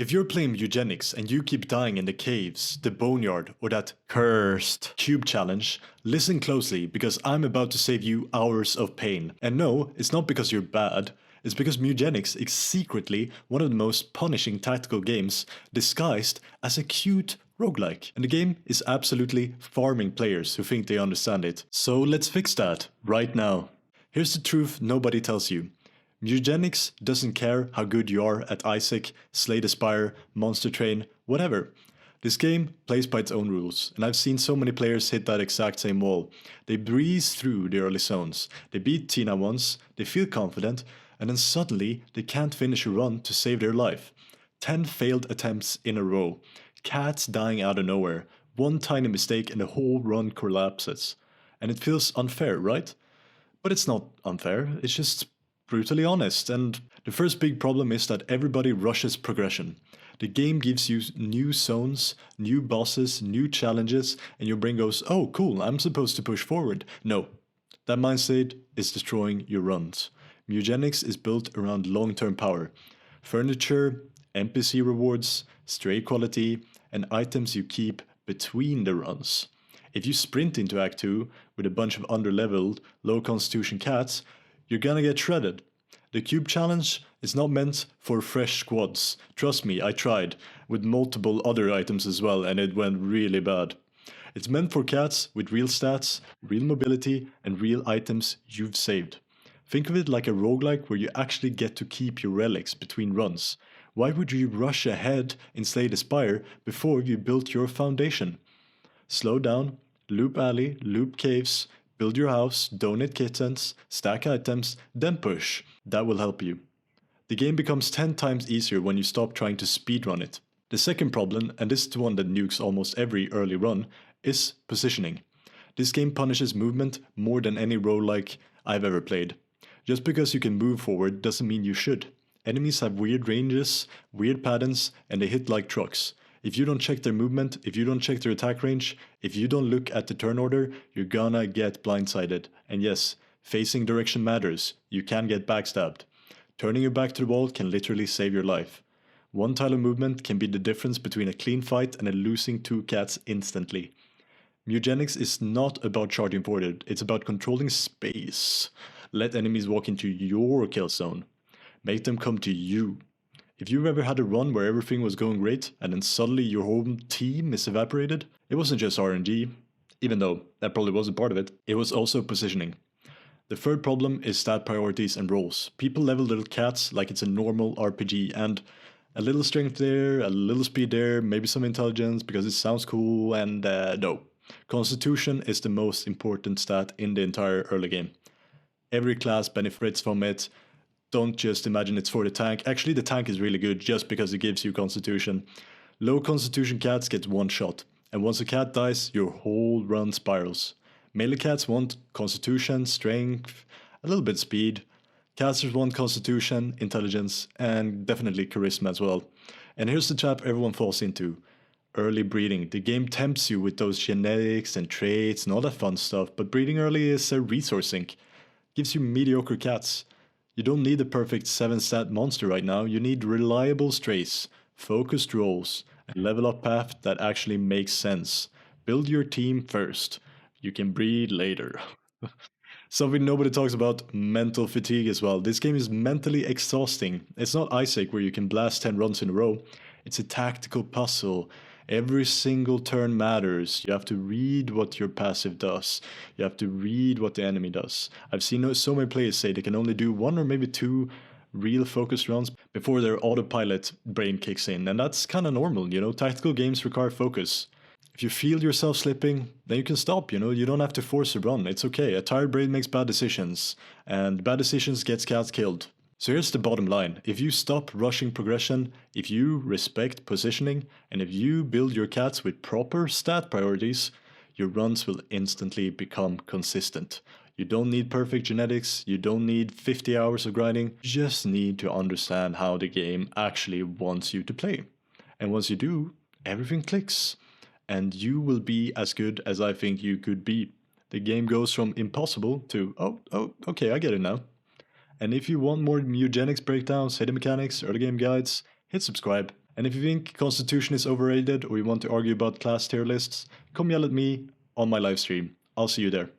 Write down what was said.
If you're playing Mewgenics and you keep dying in the caves, the Boneyard, or that cursed cube challenge, listen closely because I'm about to save you hours of pain. And no, it's not because you're bad, it's because Mewgenics is secretly one of the most punishing tactical games disguised as a cute roguelike. And the game is absolutely farming players who think they understand it. So let's fix that right now. Here's the truth nobody tells you. Mewgenics doesn't care how good you are at Isaac, Slay the Spire, Monster Train, whatever. This game plays by its own rules, and I've seen so many players hit that exact same wall. They breeze through the early zones, they beat Tina once, they feel confident, and then suddenly they can't finish a run to save their life. 10 failed attempts in a row, cats dying out of nowhere, one tiny mistake and the whole run collapses. And it feels unfair, right? But it's not unfair, it's just brutally honest, and the first big problem is that everybody rushes progression. The game gives you new zones, new bosses, new challenges, and your brain goes, oh cool, I'm supposed to push forward. No, that mindset is destroying your runs. Mewgenics is built around long-term power. Furniture, NPC rewards, stray quality, and items you keep between the runs. If you sprint into Act 2 with a bunch of underleveled, low constitution cats, you're gonna get shredded. The cube challenge is not meant for fresh squads. Trust me, I tried, with multiple other items as well, and it went really bad. It's meant for cats with real stats, real mobility, and real items you've saved. Think of it like a roguelike where you actually get to keep your relics between runs. Why would you rush ahead in Slay the Spire before you built your foundation? Slow down, loop alley, loop caves, build your house, donate kittens, stack items, then push. That will help you. The game becomes 10 times easier when you stop trying to speedrun it. The second problem, and this is the one that nukes almost every early run, is positioning. This game punishes movement more than any roguelike I've ever played. Just because you can move forward doesn't mean you should. Enemies have weird ranges, weird patterns, and they hit like trucks. If you don't check their movement, if you don't check their attack range, if you don't look at the turn order, you're gonna get blindsided. And yes, facing direction matters. You can get backstabbed. Turning your back to the wall can literally save your life. One tile of movement can be the difference between a clean fight and a losing 2 cats instantly. Mewgenics is not about charging forward, it's about controlling space. Let enemies walk into your kill zone. Make them come to you. If you've ever had a run where everything was going great and then suddenly your home team is evaporated, it wasn't just RNG, even though that probably wasn't part of it, it was also positioning. The third problem is stat priorities and roles. People level little cats like it's a normal RPG, and a little strength there, a little speed there, maybe some intelligence because it sounds cool, and no. Constitution is the most important stat in the entire early game. Every class benefits from it. Don't just imagine it's for the tank. Actually, the tank is really good just because it gives you constitution. Low constitution cats get one shot, and once a cat dies, your whole run spirals. Melee cats want constitution, strength, a little bit speed. Casters want constitution, intelligence, and definitely charisma as well. And here's the trap everyone falls into. Early breeding. The game tempts you with those genetics and traits and all that fun stuff, but breeding early is a resource sink. Gives you mediocre cats. You don't need a perfect 7-stat monster right now, you need reliable strays, focused roles, a level up path that actually makes sense. Build your team first. You can breed later. Something nobody talks about, mental fatigue as well. This game is mentally exhausting. It's not Isaac where you can blast 10 runs in a row. It's a tactical puzzle. Every single turn matters. You have to read what your passive does. You have to read what the enemy does. I've seen so many players say they can only do 1 or maybe 2 real focused runs before their autopilot brain kicks in. And that's kind of normal, you know. Tactical games require focus. If you feel yourself slipping, then you can stop, you know. You don't have to force a run. It's okay. A tired brain makes bad decisions. And bad decisions gets cats killed. So here's the bottom line. If you stop rushing progression, if you respect positioning, and if you build your cats with proper stat priorities, your runs will instantly become consistent. You don't need perfect genetics, you don't need 50 hours of grinding, you just need to understand how the game actually wants you to play. And once you do, everything clicks. And you will be as good as I think you could be. The game goes from impossible to, oh, okay, I get it now. And if you want more Mewgenics breakdowns, hidden mechanics, early game guides, hit subscribe And if you think Constitution is overrated or you want to argue about class tier lists, come yell at me on my live stream. I'll see you there.